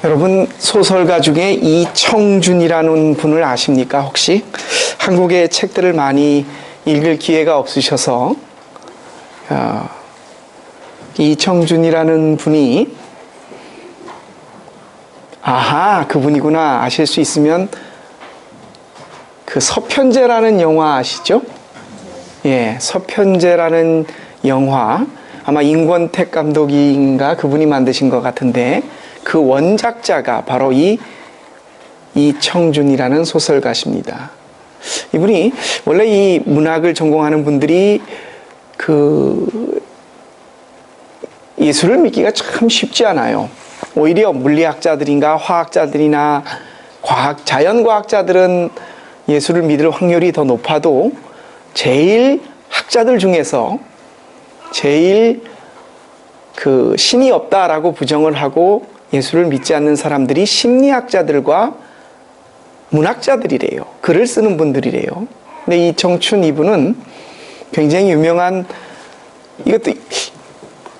여러분, 소설가 중에 이청준이라는 분을 아십니까? 혹시 한국의 책들을 많이 읽을 기회가 없으셔서 이청준이라는 분이 그분이구나 아실 수 있으면 그 서편제라는 영화 아시죠? 예, 서편제라는 영화 아마 임권택 감독인가 그분이 만드신 것 같은데 그 원작자가 바로 이청준이라는 소설가십니다. 이분이 원래 이 문학을 전공하는 분들이 그 예술을 믿기가 참 쉽지 않아요. 오히려 물리학자들인가 화학자들이나 자연과학자들은 예술을 믿을 확률이 더 높아도 제일 학자들 중에서 제일 그 신이 없다라고 부정을 하고 예술을 믿지 않는 사람들이 심리학자들과 문학자들이래요. 글을 쓰는 분들이래요. 근데 이청준 이분은 굉장히 유명한, 이것도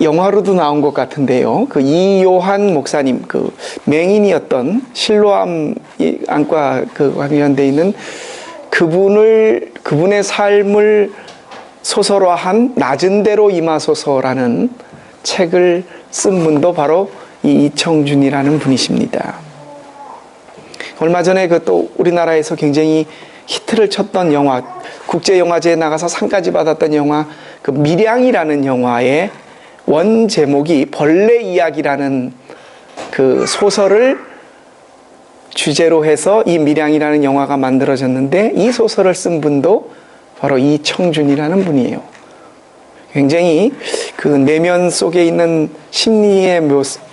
영화로도 나온 것 같은데요. 그 이요한 목사님, 그 맹인이었던 실로암 안과 그 관련돼 있는 그분의 삶을 소설화한 낮은 대로 임하소서라는 책을 쓴 분도 바로 이 이청준이라는 분이십니다. 얼마 전에 그 또 우리나라에서 굉장히 히트를 쳤던 영화, 국제영화제에 나가서 상까지 받았던 영화, 그 밀양이라는 영화의 원 제목이 벌레 이야기라는 그 소설을 주제로 해서 이 밀양이라는 영화가 만들어졌는데 이 소설을 쓴 분도 바로 이청준이라는 분이에요. 굉장히 그 내면 속에 있는 심리의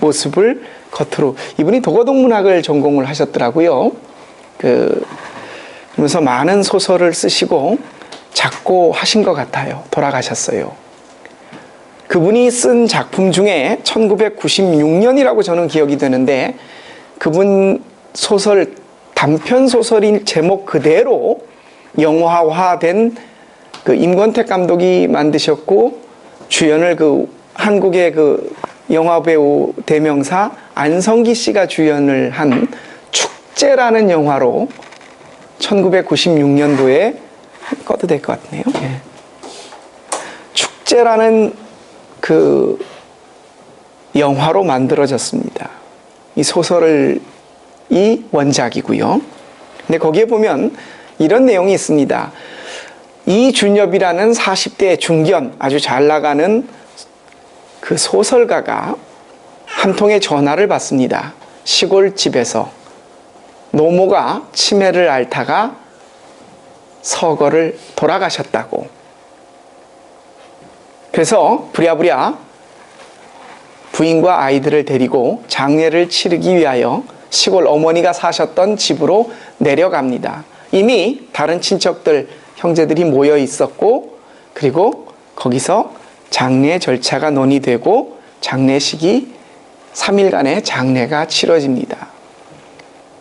모습을 겉으로, 이분이 도거동문학을 전공을 하셨더라고요. 그러면서 많은 소설을 쓰시고 작고하신 것 같아요. 돌아가셨어요. 그분이 쓴 작품 중에 1996년이라고 저는 기억이 되는데 그분 소설, 단편 소설인 제목 그대로 영화화된 그 임권택 감독이 만드셨고 주연을 그 한국의 그 영화배우 대명사 안성기 씨가 주연을 한 축제라는 영화로 1996년도에 꺼도 될 것 같네요. 예. 축제라는 그 영화로 만들어졌습니다. 이 소설이 원작이고요. 근데 거기에 보면 이런 내용이 있습니다. 이준엽이라는 40대 중견 아주 잘 나가는 그 소설가가 한 통의 전화를 받습니다. 시골집에서 노모가 치매를 앓다가 서거를 돌아가셨다고. 그래서 부랴부랴 부인과 아이들을 데리고 장례를 치르기 위하여 시골 어머니가 사셨던 집으로 내려갑니다. 이미 다른 친척들, 형제들이 모여 있었고 그리고 거기서 장례 절차가 논의되고 장례식이 3일간의 장례가 치러집니다.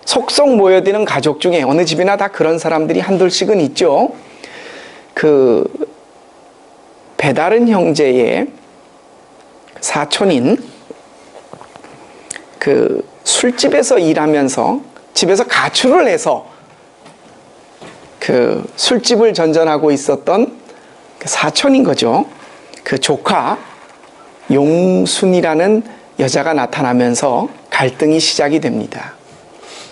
속속 모여드는 가족 중에 어느 집이나 다 그런 사람들이 한둘씩은 있죠. 그 배다른 형제의 사촌인 그 술집에서 일하면서 집에서 가출을 해서 그 술집을 전전하고 있었던 그 사촌인 거죠. 그 조카 용순이라는 여자가 나타나면서 갈등이 시작이 됩니다.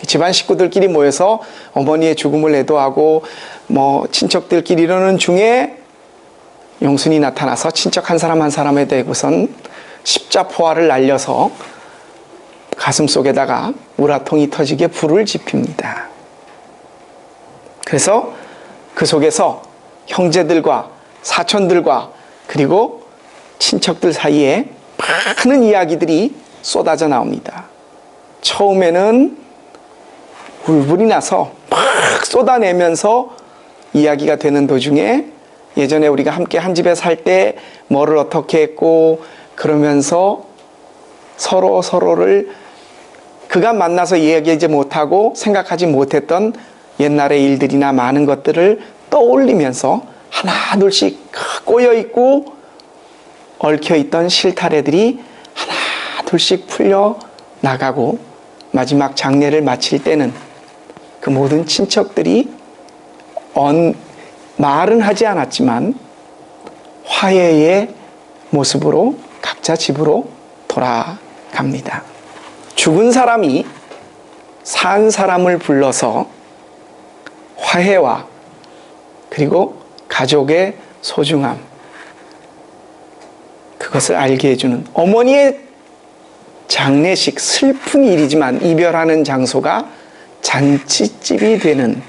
집안 식구들끼리 모여서 어머니의 죽음을 애도하고 뭐 친척들끼리 이러는 중에 용순이 나타나서 친척 한 사람 한 사람에 대고선 십자포화를 날려서 가슴속에다가 우라통이 터지게 불을 지핍니다. 그래서 그 속에서 형제들과 사촌들과 그리고 친척들 사이에 많은 이야기들이 쏟아져 나옵니다. 처음에는 울분이 나서 막 쏟아내면서 이야기가 되는 도중에 예전에 우리가 함께 한 집에 살 때 뭐를 어떻게 했고 그러면서 서로를 그가 만나서 이야기하지 못하고 생각하지 못했던 옛날의 일들이나 많은 것들을 떠올리면서 하나 둘씩 꼬여있고 얽혀있던 실타래들이 하나 둘씩 풀려 나가고 마지막 장례를 마칠 때는 그 모든 친척들이 말은 하지 않았지만 화해의 모습으로 각자 집으로 돌아갑니다. 죽은 사람이 산 사람을 불러서 화해와 그리고 가족의 소중함, 그것을 알게 해주는, 어머니의 장례식, 슬픈 일이지만 이별하는 장소가 잔치집이 되는,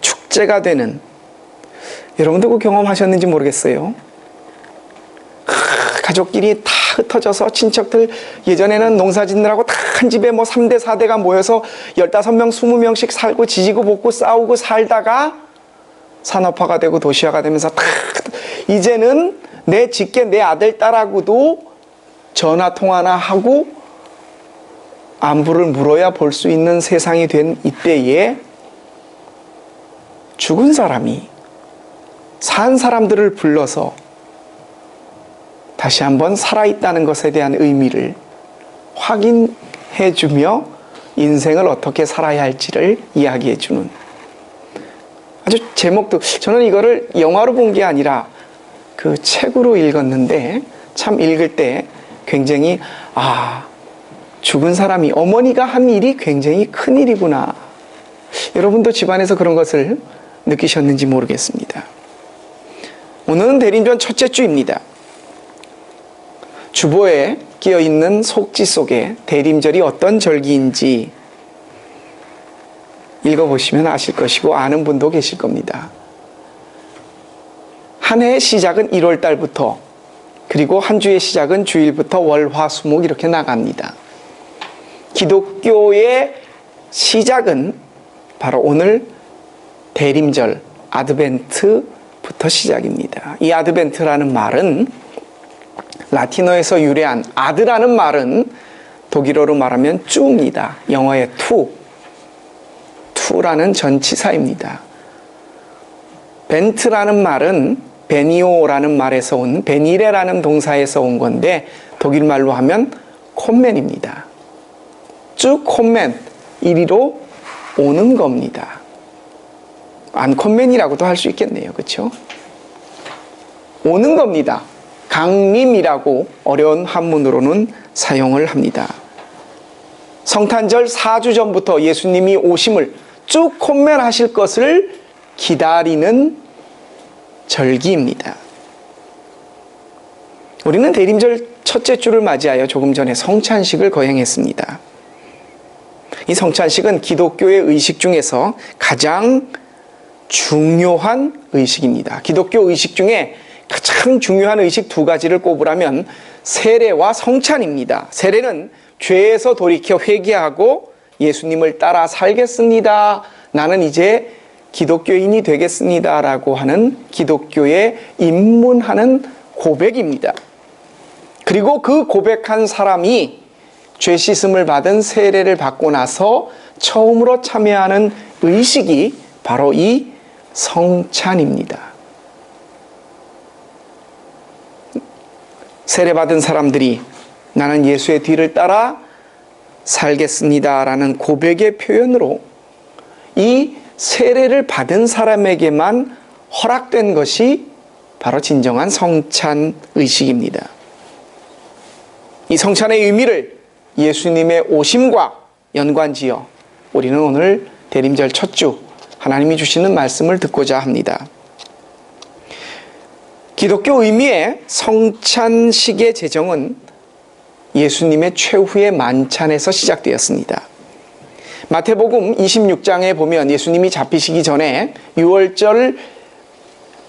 축제가 되는, 여러분도 그 경험하셨는지 모르겠어요. 가족끼리 다 흩어져서 친척들, 예전에는 농사 짓느라고 다 한 집에 뭐 3대 4대가 모여서 15명 20명씩 살고 지지고 볶고 싸우고 살다가 산업화가 되고 도시화가 되면서 다, 이제는 내 직계 내 아들 딸하고도 전화 통화나 하고 안부를 물어야 볼 수 있는 세상이 된 이때에 죽은 사람이 산 사람들을 불러서 다시 한번 살아있다는 것에 대한 의미를 확인해주며 인생을 어떻게 살아야 할지를 이야기해주는, 아주 제목도, 저는 이거를 영화로 본 게 아니라 그 책으로 읽었는데 참 읽을 때 굉장히 죽은 사람이, 어머니가 한 일이 굉장히 큰 일이구나. 여러분도 집안에서 그런 것을 느끼셨는지 모르겠습니다. 오늘은 대림절 첫째 주입니다. 주보에 끼어있는 속지 속에 대림절이 어떤 절기인지 읽어보시면 아실 것이고 아는 분도 계실 겁니다. 한 해의 시작은 1월 달부터, 그리고 한 주의 시작은 주일부터 월, 화, 수, 목 이렇게 나갑니다. 기독교의 시작은 바로 오늘 대림절, 아드벤트부터 시작입니다. 이 아드벤트라는 말은 라틴어에서 유래한, 아드라는 말은 독일어로 말하면 쭈입니다. 영어의 투라는 전치사입니다. 벤트라는 말은 베니오라는 말에서 온, 베니레라는 동사에서 온 건데 독일말로 하면 콤맨입니다. 쭉 콤맨, 이리로 오는 겁니다. 안콤맨이라고도 할 수 있겠네요. 그렇죠? 오는 겁니다. 강림이라고 어려운 한문으로는 사용을 합니다. 성탄절 4주 전부터 예수님이 오심을 쭉 콤맨하실 것을 기다리는 절기입니다. 우리는 대림절 첫째 주를 맞이하여 조금 전에 성찬식을 거행했습니다. 이 성찬식은 기독교의 의식 중에서 가장 중요한 의식입니다. 기독교 의식 중에 가장 중요한 의식 두 가지를 꼽으라면 세례와 성찬입니다. 세례는 죄에서 돌이켜 회개하고 예수님을 따라 살겠습니다, 나는 이제 기독교인이 되겠습니다 라고 하는 기독교에 입문하는 고백입니다. 그리고 그 고백한 사람이 죄 씻음을 받은 세례를 받고 나서 처음으로 참여하는 의식이 바로 이 성찬입니다. 세례받은 사람들이 나는 예수의 뒤를 따라 살겠습니다 라는 고백의 표현으로 이 세례를 받은 사람에게만 허락된 것이 바로 진정한 성찬 의식입니다. 이 성찬의 의미를 예수님의 오심과 연관지어 우리는 오늘 대림절 첫 주 하나님이 주시는 말씀을 듣고자 합니다. 기독교 의미의 성찬식의 제정은 예수님의 최후의 만찬에서 시작되었습니다. 마태복음 26장에 보면 예수님이 잡히시기 전에 유월절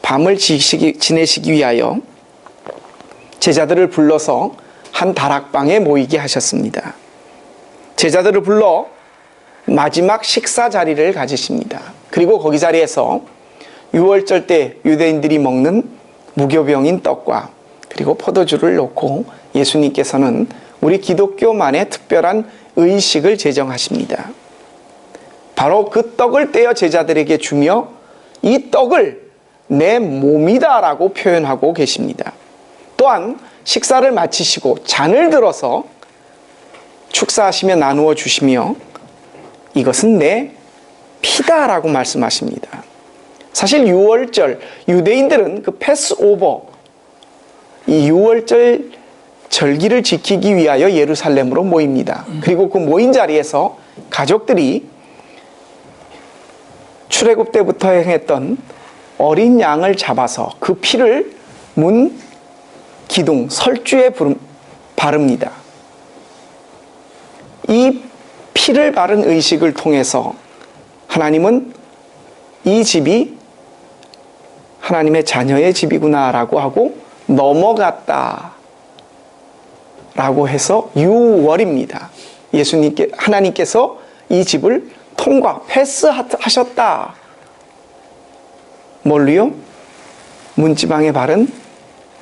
밤을 지내시기 위하여 제자들을 불러서 한 다락방에 모이게 하셨습니다. 제자들을 불러 마지막 식사 자리를 가지십니다. 그리고 거기 자리에서 유월절 때 유대인들이 먹는 무교병인 떡과 그리고 포도주를 놓고 예수님께서는 우리 기독교만의 특별한 의식을 제정하십니다. 바로 그 떡을 떼어 제자들에게 주며 이 떡을 내 몸이다 라고 표현하고 계십니다. 또한 식사를 마치시고 잔을 들어서 축사하시며 나누어 주시며 이것은 내 피다라고 말씀하십니다. 사실 유월절, 유대인들은 그 패스오버, 이 유월절 절기를 지키기 위하여 예루살렘으로 모입니다. 그리고 그 모인 자리에서 가족들이 출애굽 때부터 행했던 어린 양을 잡아서 그 피를 문 기둥, 설주에 바릅니다. 이 피를 바른 의식을 통해서 하나님은 이 집이 하나님의 자녀의 집이구나라고 하고 넘어갔다 라고 해서 유월입니다. 하나님께서 이 집을 패스하셨다. 뭘로요? 문지방에 바른,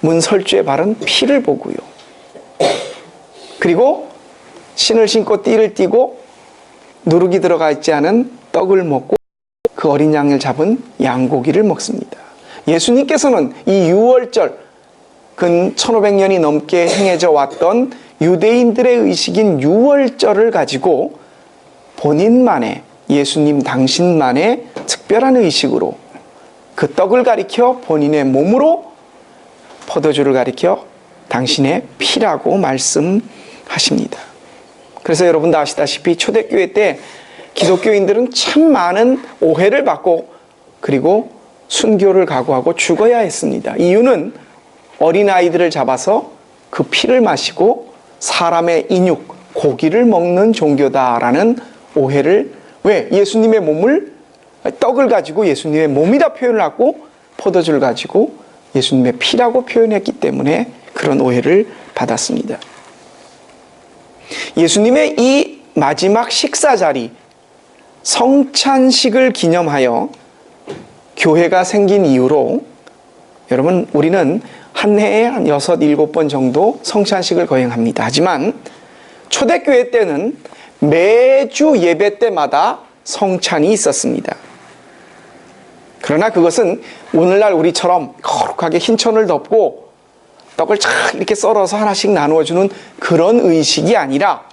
문설주에 바른 피를 보고요. 그리고 신을 신고 띠를 띠고 누룩이 들어가 있지 않은 떡을 먹고 그 어린 양을 잡은 양고기를 먹습니다. 예수님께서는 이 유월절, 근 1500년이 넘게 행해져 왔던 유대인들의 의식인 유월절을 가지고 본인만의, 예수님 당신만의 특별한 의식으로 그 떡을 가리켜 본인의 몸으로, 포도주를 가리켜 당신의 피라고 말씀하십니다. 그래서 여러분도 아시다시피 초대교회 때 기독교인들은 참 많은 오해를 받고 그리고 순교를 각오하고 죽어야 했습니다. 이유는 어린아이들을 잡아서 그 피를 마시고 사람의 인육, 고기를 먹는 종교다라는 오해를, 왜? 예수님의 떡을 가지고 예수님의 몸이다 표현을 하고 포도주를 가지고 예수님의 피라고 표현했기 때문에 그런 오해를 받았습니다. 예수님의 이 마지막 식사 자리, 성찬식을 기념하여 교회가 생긴 이후로 여러분, 우리는 한 해에 한 6, 7번 정도 성찬식을 거행합니다. 하지만 초대교회 때는 매주 예배 때마다 성찬이 있었습니다. 그러나 그것은 오늘날 우리처럼 거룩하게 흰천을 덮고 떡을 쫙 이렇게 썰어서 하나씩 나누어주는 그런 의식이 아니라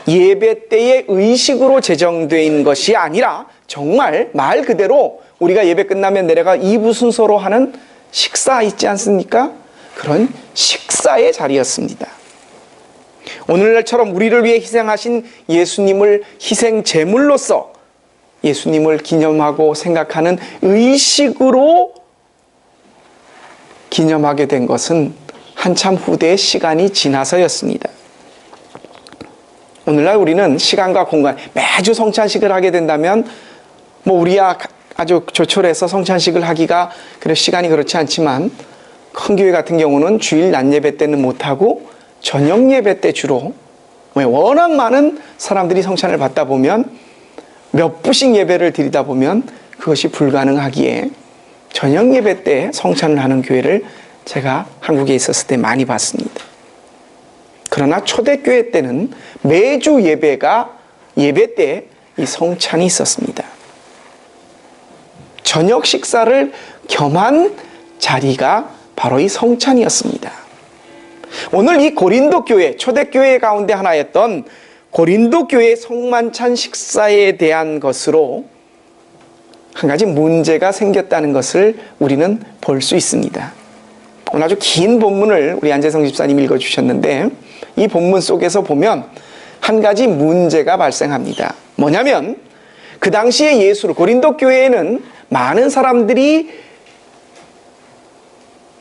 예배 때의 의식으로 제정된 것이 아니라 정말 말 그대로 우리가 예배 끝나면 내려가 2부 순서로 하는 식사 있지 않습니까? 그런 식사의 자리였습니다. 오늘날처럼 우리를 위해 희생하신 예수님을 희생 제물로서 예수님을 기념하고 생각하는 의식으로 기념하게 된 것은 한참 후대의 시간이 지나서였습니다. 오늘날 우리는 시간과 공간, 매주 성찬식을 하게 된다면 우리야 아주 조촐해서 성찬식을 하기가 그래 시간이 그렇지 않지만 큰 교회 같은 경우는 주일 낮 예배 때는 못하고 저녁 예배 때 주로, 워낙 많은 사람들이 성찬을 받다 보면 몇 부씩 예배를 드리다 보면 그것이 불가능하기에 저녁 예배 때 성찬을 하는 교회를 제가 한국에 있었을 때 많이 봤습니다. 그러나 초대교회 때는 매주 예배 때 이 성찬이 있었습니다. 저녁 식사를 겸한 자리가 바로 이 성찬이었습니다. 오늘 이 고린도 교회, 초대교회 가운데 하나였던 고린도 교회 성만찬 식사에 대한 것으로 한 가지 문제가 생겼다는 것을 우리는 볼 수 있습니다. 오늘 아주 긴 본문을 우리 안재성 집사님이 읽어주셨는데 이 본문 속에서 보면 한 가지 문제가 발생합니다. 뭐냐면 그 당시에 고린도 교회에는 많은 사람들이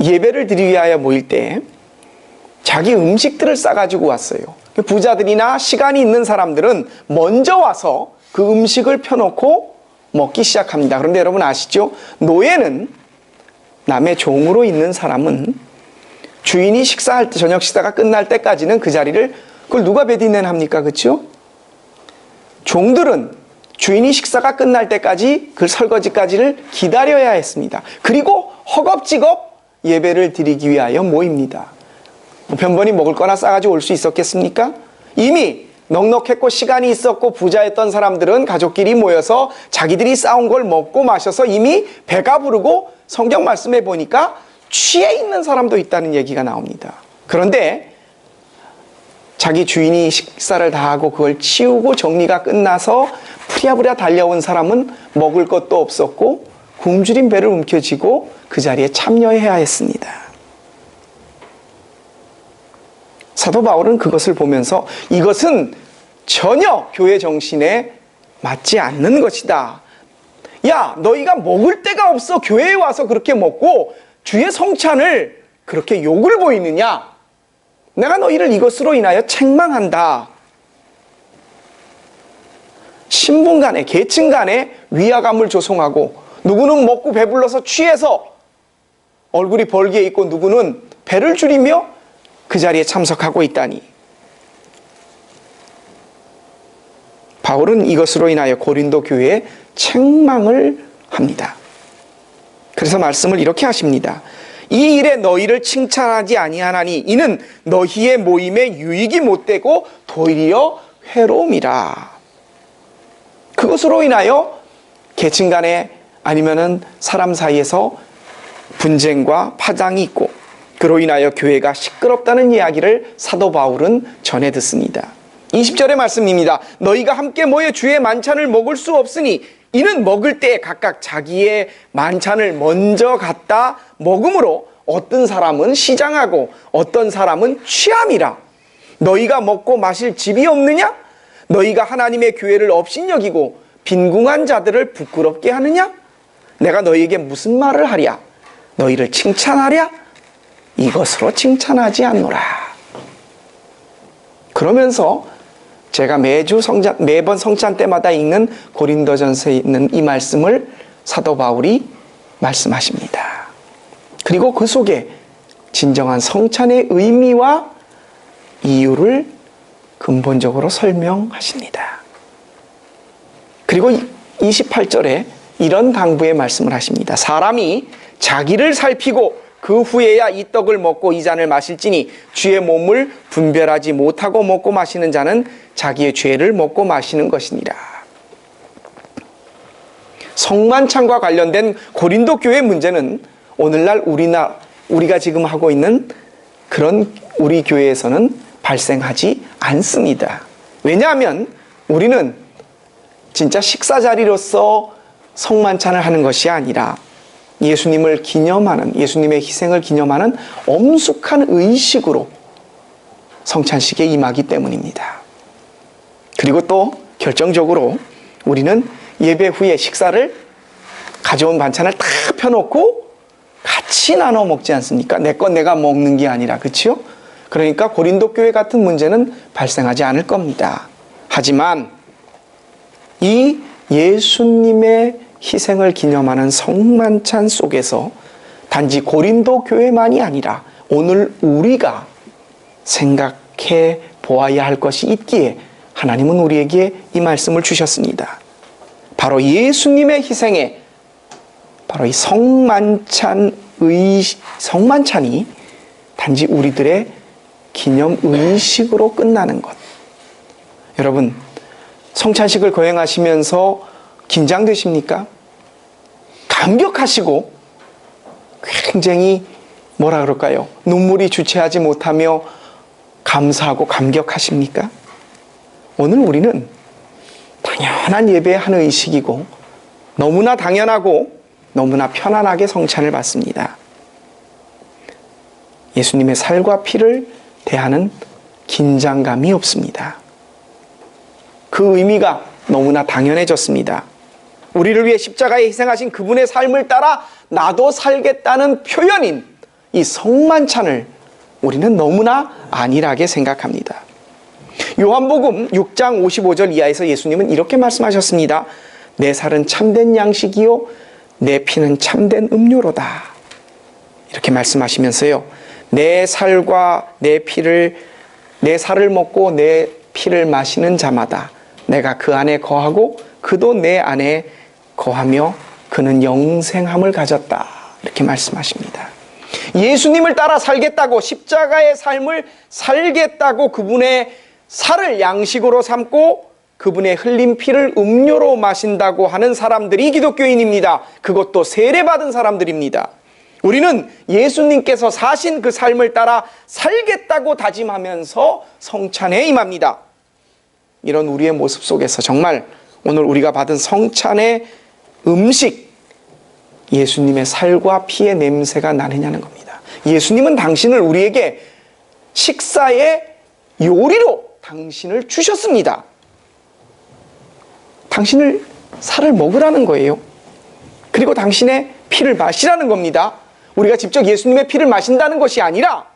예배를 드리기 위하여 모일 때 자기 음식들을 싸가지고 왔어요. 부자들이나 시간이 있는 사람들은 먼저 와서 그 음식을 펴놓고 먹기 시작합니다. 그런데 여러분 아시죠? 노예는, 남의 종으로 있는 사람은 주인이 식사할 때, 저녁 식사가 끝날 때까지는 그 자리를, 그걸 누가 배디낸 합니까? 그렇죠? 종들은 주인이 식사가 끝날 때까지 그 설거지까지를 기다려야 했습니다. 그리고 허겁지겁 예배를 드리기 위하여 모입니다. 변번히 먹을 거나 싸가지고 올 수 있었겠습니까? 이미 넉넉했고 시간이 있었고 부자였던 사람들은 가족끼리 모여서 자기들이 싸운 걸 먹고 마셔서 이미 배가 부르고 성경 말씀에 보니까 취해 있는 사람도 있다는 얘기가 나옵니다. 그런데 자기 주인이 식사를 다 하고 그걸 치우고 정리가 끝나서 부랴부랴 달려온 사람은 먹을 것도 없었고 굶주린 배를 움켜쥐고 그 자리에 참여해야 했습니다. 사도 바울은 그것을 보면서 이것은 전혀 교회 정신에 맞지 않는 것이다. 야, 너희가 먹을 데가 없어 교회에 와서 그렇게 먹고 주의 성찬을 그렇게 욕을 보이느냐? 내가 너희를 이것으로 인하여 책망한다. 신분 간에, 계층 간에 위화감을 조성하고 누구는 먹고 배불러서 취해서 얼굴이 벌게 있고 누구는 배를 줄이며 그 자리에 참석하고 있다니. 바울은 이것으로 인하여 고린도 교회에 책망을 합니다. 그래서 말씀을 이렇게 하십니다. 이 일에 너희를 칭찬하지 아니하나니 이는 너희의 모임에 유익이 못되고 도리어 회로움이라. 그것으로 인하여 계층 간에 아니면은 사람 사이에서 분쟁과 파장이 있고 그로 인하여 교회가 시끄럽다는 이야기를 사도 바울은 전해 듣습니다. 20절의 말씀입니다. 너희가 함께 모여 주의 만찬을 먹을 수 없으니 이는 먹을 때 각각 자기의 만찬을 먼저 갖다 먹음으로 어떤 사람은 시장하고 어떤 사람은 취함이라. 너희가 먹고 마실 집이 없느냐? 너희가 하나님의 교회를 업신여기고 빈궁한 자들을 부끄럽게 하느냐? 내가 너희에게 무슨 말을 하랴? 너희를 칭찬하랴? 이것으로 칭찬하지 않노라. 그러면서 제가 매번 성찬 때마다 읽는 고린도전서에 있는 이 말씀을 사도 바울이 말씀하십니다. 그리고 그 속에 진정한 성찬의 의미와 이유를 근본적으로 설명하십니다. 그리고 28절에 이런 당부의 말씀을 하십니다. 사람이 자기를 살피고 그 후에야 이 떡을 먹고 이 잔을 마실지니 주의 몸을 분별하지 못하고 먹고 마시는 자는 자기의 죄를 먹고 마시는 것이니라. 성만찬과 관련된 고린도 교회 문제는 오늘날 우리가 지금 하고 있는 그런 우리 교회에서는 발생하지 않습니다. 왜냐하면 우리는 진짜 식사 자리로서 성만찬을 하는 것이 아니라 예수님을 기념하는, 예수님의 희생을 기념하는 엄숙한 의식으로 성찬식에 임하기 때문입니다. 그리고 또 결정적으로 우리는 예배 후에 식사를 가져온 반찬을 다 펴놓고 같이 나눠 먹지 않습니까? 내 건 내가 먹는 게 아니라, 그렇죠? 그러니까 고린도 교회 같은 문제는 발생하지 않을 겁니다. 하지만 이 예수님의 희생을 기념하는 성만찬 속에서 단지 고린도 교회만이 아니라 오늘 우리가 생각해 보아야 할 것이 있기에 하나님은 우리에게 이 말씀을 주셨습니다. 바로 예수님의 희생에 바로 이 성만찬이 단지 우리들의 기념 의식으로 끝나는 것. 여러분, 성찬식을 거행하시면서 긴장되십니까? 감격하시고 굉장히 뭐라 그럴까요? 눈물이 주체하지 못하며 감사하고 감격하십니까? 오늘 우리는 당연한 예배의 한 의식이고 너무나 당연하고 너무나 편안하게 성찬을 받습니다. 예수님의 살과 피를 대하는 긴장감이 없습니다. 그 의미가 너무나 당연해졌습니다. 우리를 위해 십자가에 희생하신 그분의 삶을 따라 나도 살겠다는 표현인 이 성만찬을 우리는 너무나 안일하게 생각합니다. 요한복음 6장 55절 이하에서 예수님은 이렇게 말씀하셨습니다. 내 살은 참된 양식이요 내 피는 참된 음료로다. 이렇게 말씀하시면서요, 내 살과 내 살을 먹고 내 피를 마시는 자마다 내가 그 안에 거하고 그도 내 안에 거하며 그는 영생함을 가졌다. 이렇게 말씀하십니다. 예수님을 따라 살겠다고, 십자가의 삶을 살겠다고 그분의 살을 양식으로 삼고 그분의 흘린 피를 음료로 마신다고 하는 사람들이 기독교인입니다. 그것도 세례받은 사람들입니다. 우리는 예수님께서 사신 그 삶을 따라 살겠다고 다짐하면서 성찬에 임합니다. 이런 우리의 모습 속에서 정말 오늘 우리가 받은 성찬의 음식, 예수님의 살과 피의 냄새가 나느냐는 겁니다. 예수님은 당신을 우리에게 식사의 요리로 당신을 주셨습니다. 당신을 살을 먹으라는 거예요. 그리고 당신의 피를 마시라는 겁니다. 우리가 직접 예수님의 피를 마신다는 것이 아니라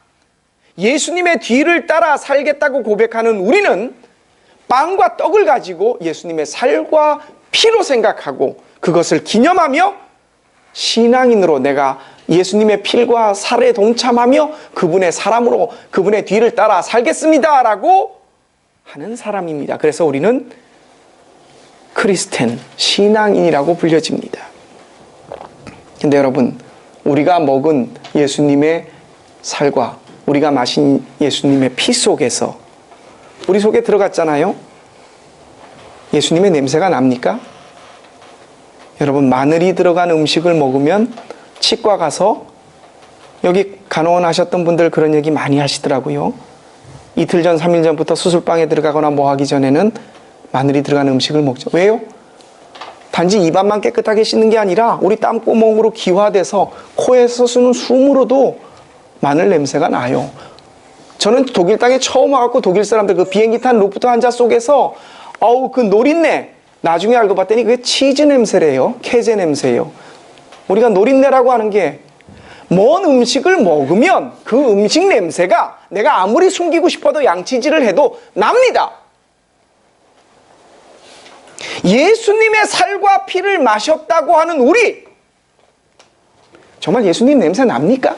예수님의 뒤를 따라 살겠다고 고백하는 우리는 빵과 떡을 가지고 예수님의 살과 피로 생각하고 그것을 기념하며 신앙인으로 내가 예수님의 피와 살에 동참하며 그분의 사람으로 그분의 뒤를 따라 살겠습니다 라고 하는 사람입니다. 그래서 우리는 크리스찬, 신앙인이라고 불려집니다. 근데 여러분, 우리가 먹은 예수님의 살과 우리가 마신 예수님의 피 속에서 우리 속에 들어갔잖아요. 예수님의 냄새가 납니까? 여러분, 마늘이 들어간 음식을 먹으면 치과 가서, 여기 간호원 하셨던 분들 그런 얘기 많이 하시더라고요. 이틀 전, 3일 전부터 수술방에 들어가거나 뭐 하기 전에는 마늘이 들어간 음식을 먹죠. 왜요? 단지 입안만 깨끗하게 씻는 게 아니라 우리 땀구멍으로 기화돼서 코에서 쓰는 숨으로도 마늘 냄새가 나요. 저는 독일 땅에 처음 와갖고 독일 사람들 그 비행기 탄 루프트한자 속에서 그 노린내, 나중에 알고 봤더니 그게 치즈 냄새래요. 캐제 냄새예요. 우리가 노린내라고 하는 게 먼 음식을 먹으면 그 음식 냄새가 내가 아무리 숨기고 싶어도 양치질을 해도 납니다. 예수님의 살과 피를 마셨다고 하는 우리, 정말 예수님 냄새 납니까?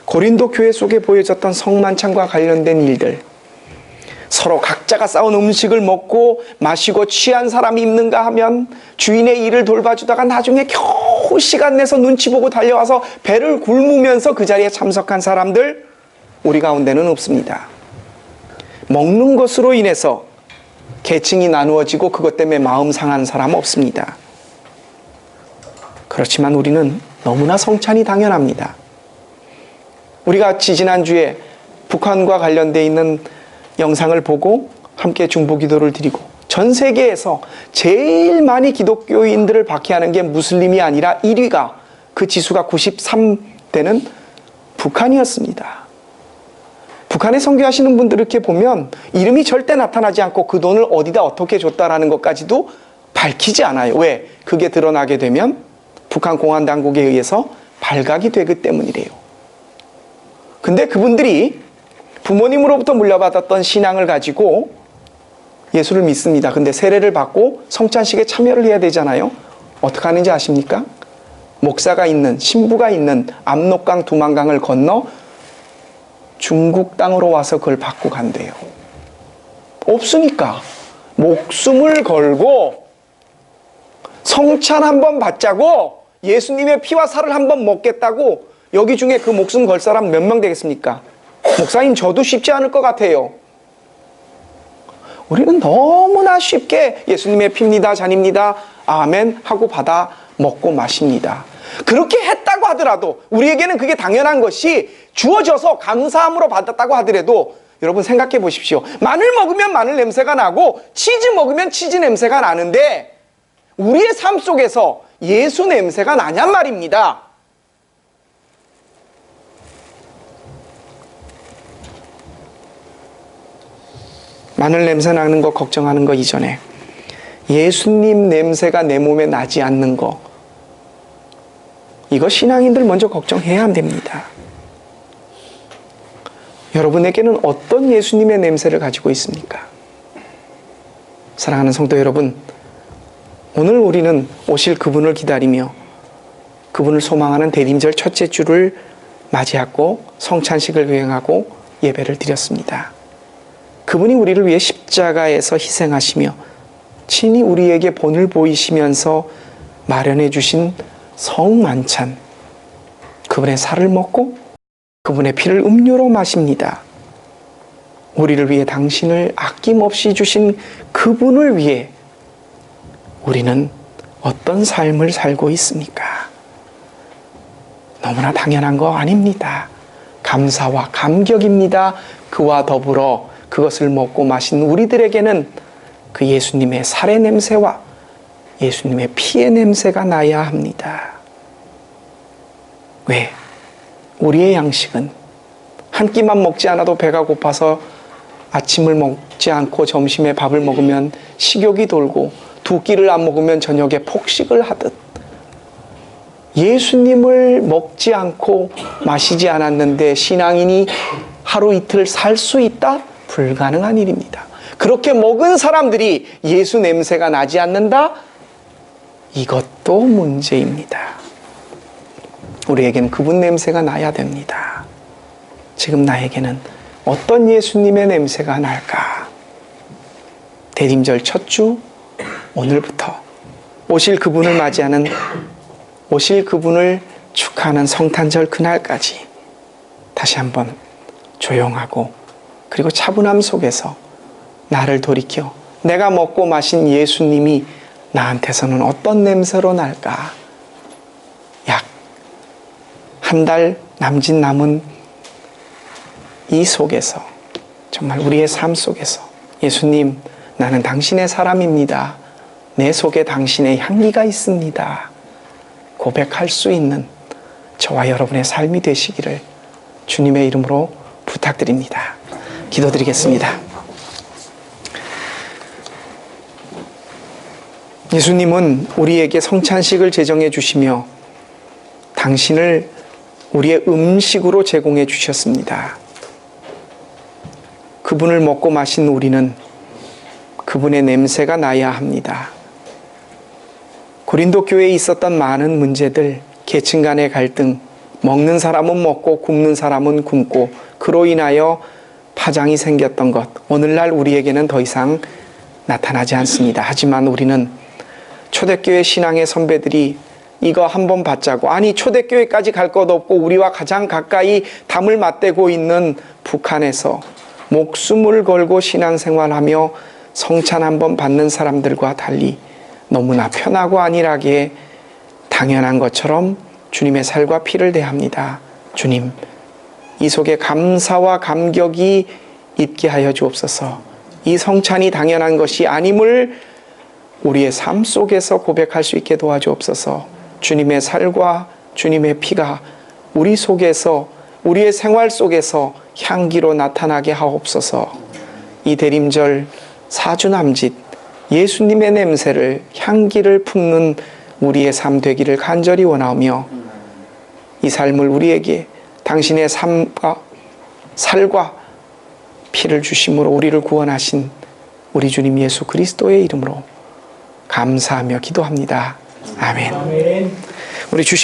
고린도 교회 속에 보여졌던 성만찬과 관련된 일들, 서로 각자가 싸운 음식을 먹고 마시고 취한 사람이 있는가 하면 주인의 일을 돌봐주다가 나중에 겨우 시간 내서 눈치 보고 달려와서 배를 굶으면서 그 자리에 참석한 사람들, 우리 가운데는 없습니다. 먹는 것으로 인해서 계층이 나누어지고 그것 때문에 마음 상한 사람 없습니다. 그렇지만 우리는 너무나 성찬이 당연합니다. 우리가 지난주에 북한과 관련되어 있는 영상을 보고 함께 중보기도를 드리고, 전 세계에서 제일 많이 기독교인들을 박해하는 게 무슬림이 아니라 1위가, 그 지수가 93되는 북한이었습니다. 북한에 선교하시는 분들 이렇게 보면 이름이 절대 나타나지 않고 그 돈을 어디다 어떻게 줬다라는 것까지도 밝히지 않아요. 왜? 그게 드러나게 되면 북한 공안 당국에 의해서 발각이 되기 때문이래요. 근데 그분들이 부모님으로부터 물려받았던 신앙을 가지고 예수를 믿습니다. 근데 세례를 받고 성찬식에 참여를 해야 되잖아요. 어떻게 하는지 아십니까? 목사가 있는, 신부가 있는 압록강, 두만강을 건너 중국 땅으로 와서 그걸 받고 간대요. 없으니까 목숨을 걸고 성찬 한번 받자고, 예수님의 피와 살을 한번 먹겠다고, 여기 중에 그 목숨 걸 사람 몇 명 되겠습니까? 목사님, 저도 쉽지 않을 것 같아요. 우리는 너무나 쉽게 예수님의 피입니다, 잔입니다, 아멘 하고 받아 먹고 마십니다. 그렇게 했다고 하더라도, 우리에게는 그게 당연한 것이 주어져서 감사함으로 받았다고 하더라도, 여러분 생각해 보십시오. 마늘 먹으면 마늘 냄새가 나고 치즈 먹으면 치즈 냄새가 나는데 우리의 삶 속에서 예수 냄새가 나냔 말입니다. 마늘 냄새 나는 거 걱정하는 거 이전에 예수님 냄새가 내 몸에 나지 않는 거, 이거 신앙인들 먼저 걱정해야 됩니다. 여러분에게는 어떤 예수님의 냄새를 가지고 있습니까? 사랑하는 성도 여러분, 오늘 우리는 오실 그분을 기다리며 그분을 소망하는 대림절 첫째 주를 맞이하고 성찬식을 수행하고 예배를 드렸습니다. 그분이 우리를 위해 십자가에서 희생하시며 친히 우리에게 본을 보이시면서 마련해 주신 성만찬, 그분의 살을 먹고 그분의 피를 음료로 마십니다. 우리를 위해 당신을 아낌없이 주신 그분을 위해 우리는 어떤 삶을 살고 있습니까? 너무나 당연한 거 아닙니다. 감사와 감격입니다. 그와 더불어 그것을 먹고 마신 우리들에게는 그 예수님의 살의 냄새와 예수님의 피의 냄새가 나야 합니다. 왜? 우리의 양식은 한 끼만 먹지 않아도 배가 고파서 아침을 먹지 않고 점심에 밥을 먹으면 식욕이 돌고 두 끼를 안 먹으면 저녁에 폭식을 하듯 예수님을 먹지 않고 마시지 않았는데 신앙인이 하루 이틀 살 수 있다? 불가능한 일입니다. 그렇게 먹은 사람들이 예수 냄새가 나지 않는다? 이것도 문제입니다. 우리에겐 그분 냄새가 나야 됩니다. 지금 나에게는 어떤 예수님의 냄새가 날까? 대림절 첫 주 오늘부터 오실 그분을 맞이하는 오실 그분을 축하하는 성탄절 그날까지 다시 한번 조용하고 그리고 차분함 속에서 나를 돌이켜 내가 먹고 마신 예수님이 나한테서는 어떤 냄새로 날까? 약 한 달 남짓 남은 이 속에서 정말 우리의 삶 속에서 예수님, 나는 당신의 사람입니다. 내 속에 당신의 향기가 있습니다. 고백할 수 있는 저와 여러분의 삶이 되시기를 주님의 이름으로 부탁드립니다. 기도드리겠습니다. 예수님은 우리에게 성찬식을 제정해 주시며 당신을 우리의 음식으로 제공해 주셨습니다. 그분을 먹고 마신 우리는 그분의 냄새가 나야 합니다. 고린도 교회에 있었던 많은 문제들, 계층 간의 갈등, 먹는 사람은 먹고 굶는 사람은 굶고 그로 인하여 파장이 생겼던 것, 오늘날 우리에게는 더 이상 나타나지 않습니다. 하지만 우리는 초대교회 신앙의 선배들이 이거 한번 받자고, 아니 초대교회까지 갈 것 없고 우리와 가장 가까이 담을 맞대고 있는 북한에서 목숨을 걸고 신앙생활하며 성찬 한번 받는 사람들과 달리 너무나 편하고 안일하게 당연한 것처럼 주님의 살과 피를 대합니다. 주님, 이 속에 감사와 감격이 있게 하여 주옵소서. 이 성찬이 당연한 것이 아님을 우리의 삶 속에서 고백할 수 있게 도와주옵소서. 주님의 살과 주님의 피가 우리 속에서, 우리의 생활 속에서 향기로 나타나게 하옵소서. 이 대림절 4주 남짓 예수님의 냄새를, 향기를 품는 우리의 삶 되기를 간절히 원하며 이 삶을 우리에게 당신의 삶과 살과 피를 주심으로 우리를 구원하신 우리 주님 예수 그리스도의 이름으로 감사하며 기도합니다. 아멘. 우리 주신